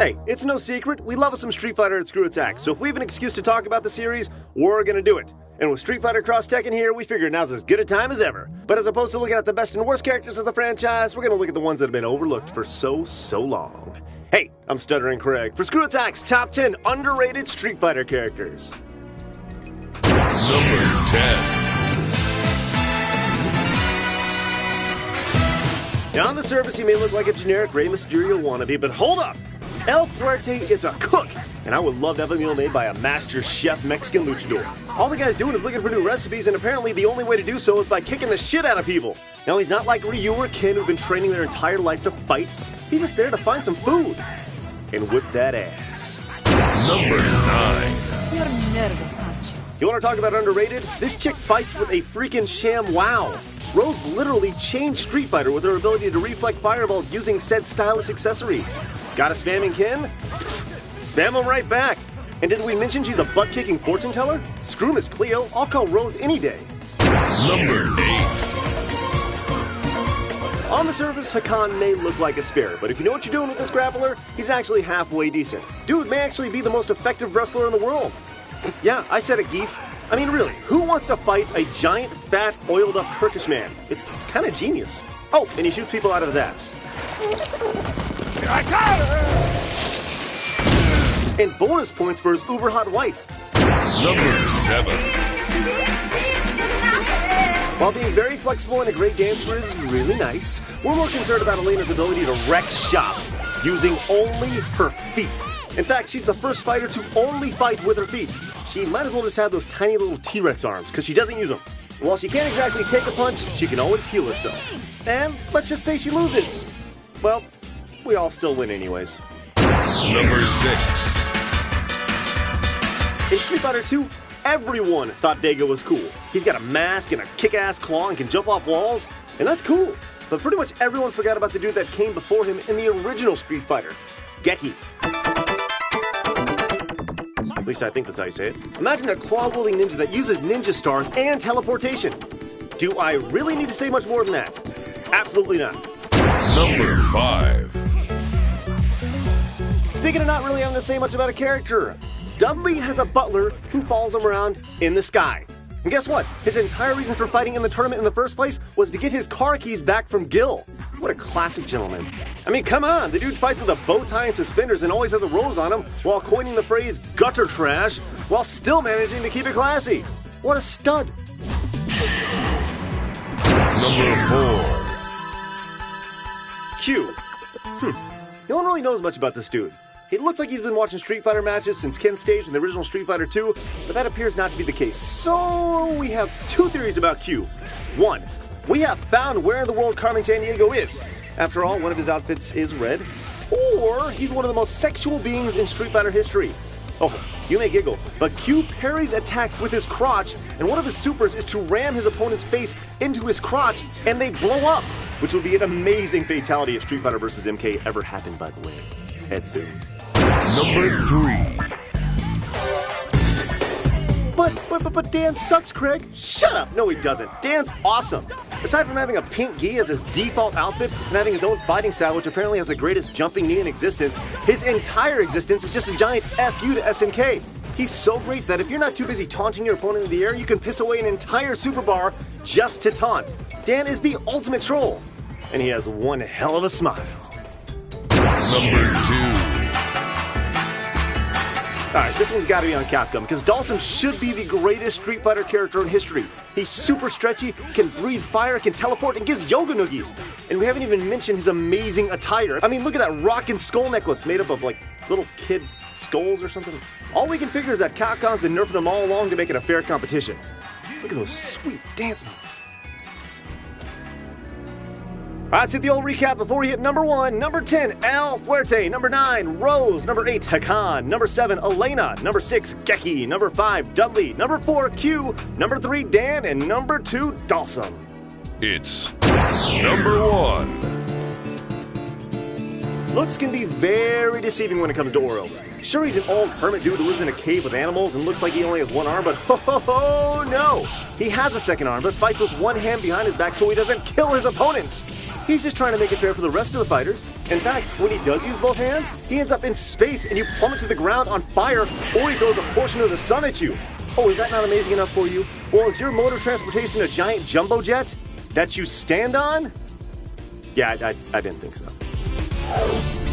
Hey, it's no secret, we love us some Street Fighter at Screw Attack, so if we have an excuse to talk about the series, we're gonna do it. And with Street Fighter Cross Tekken here, we figure now's as good a time as ever. But as opposed to looking at the best and worst characters of the franchise, we're gonna look at the ones that have been overlooked for so long. Hey, I'm Stuttering Craig for Screw Attack's Top 10 Underrated Street Fighter Characters. Number 10. Now on the surface, he may look like a generic Rey Mysterio wannabe, but hold up! El Fuerte is a cook, and I would love to have a meal made by a master chef Mexican luchador. All the guy's doing is looking for new recipes, and apparently the only way to do so is by kicking the shit out of people. Now he's not like Ryu or Ken who've been training their entire life to fight. He's just there to find some food and whip that ass. Number 9. You're nervous, aren't you? You want to talk about underrated? This chick fights with a freaking sham wow. Rose literally changed Street Fighter with her ability to reflect fireballs using said stylish accessory. Got a spamming Ken? Spam him right back. And did we mention she's a butt-kicking fortune teller? Screw Miss Cleo, I'll call Rose any day. Number 8. On the surface, Hakan may look like a spare, but if you know what you're doing with this grappler, he's actually halfway decent. Dude may actually be the most effective wrestler in the world. Yeah, I said it, Geef. I mean, really, who wants to fight a giant, fat, oiled-up Turkish man? It's kind of genius. Oh, and he shoots people out of his ass. And bonus points for his uber-hot wife. Number 7. While being very flexible and a great dancer is really nice, we're more concerned about Elena's ability to wreck shop using only her feet. In fact, she's the first fighter to only fight with her feet. She might as well just have those tiny little T-Rex arms, because she doesn't use them. While she can't exactly take a punch, she can always heal herself. And let's just say she loses. Well, we all still win anyways. Number 6. In Street Fighter 2, everyone thought Vega was cool. He's got a mask and a kick-ass claw and can jump off walls, and that's cool. But pretty much everyone forgot about the dude that came before him in the original Street Fighter, Geki. At least I think that's how you say it. Imagine a claw-wielding ninja that uses ninja stars and teleportation. Do I really need to say much more than that? Absolutely not. Number 5. Speaking of not really having to say much about a character, Dudley has a butler who follows him around in the sky. And guess what? His entire reason for fighting in the tournament in the first place was to get his car keys back from Gil. What a classic gentleman. I mean, come on, the dude fights with a bow tie and suspenders and always has a rose on him while coining the phrase gutter trash while still managing to keep it classy. What a stud. Number 4. Q. No one really knows much about this dude. He looks like he's been watching Street Fighter matches since Ken's stage in the original Street Fighter 2, but that appears not to be the case. So we have two theories about Q. One, we have found where in the world Carmen Sandiego is. After all, one of his outfits is red. Or he's one of the most sexual beings in Street Fighter history. Oh, you may giggle, but Q parries attacks with his crotch, and one of his supers is to ram his opponent's face into his crotch, and they blow up, which would be an amazing fatality if Street Fighter vs. MK ever happened, by the way. Head boom. Number 3. But Dan sucks, Craig. Shut up. No, he doesn't. Dan's awesome. Aside from having a pink gi as his default outfit and having his own fighting style, which apparently has the greatest jumping knee in existence, his entire existence is just a giant FU to SNK. He's so great that if you're not too busy taunting your opponent in the air, you can piss away an entire super bar just to taunt. Dan is the ultimate troll. And he has one hell of a smile. Number 2. Alright, this one's gotta be on Capcom, because Dhalsim should be the greatest Street Fighter character in history. He's super stretchy, can breathe fire, can teleport, and gives yoga noogies. And we haven't even mentioned his amazing attire. I mean, look at that rockin' skull necklace made up of, like, little kid skulls or something. All we can figure is that Capcom's been nerfing them all along to make it a fair competition. Look at those sweet dance moves. Alright, let's hit the old recap before we hit number 1. Number 10, El Fuerte. Number 9, Rose. Number 8, Hakan. Number 7, Elena. Number 6, Geki. Number 5, Dudley. Number 4, Q. Number 3, Dan. And number 2, Dhalsim. It's number 1. Looks can be very deceiving when it comes to Oro. Sure, he's an old hermit dude who lives in a cave with animals and looks like he only has one arm, but ho no! He has a second arm, but fights with one hand behind his back so he doesn't kill his opponents. He's just trying to make it fair for the rest of the fighters. In fact, when he does use both hands, he ends up in space and you plummet to the ground on fire, or he throws a portion of the sun at you. Oh, is that not amazing enough for you? Well, is your mode of transportation a giant jumbo jet that you stand on? Yeah, I didn't think so.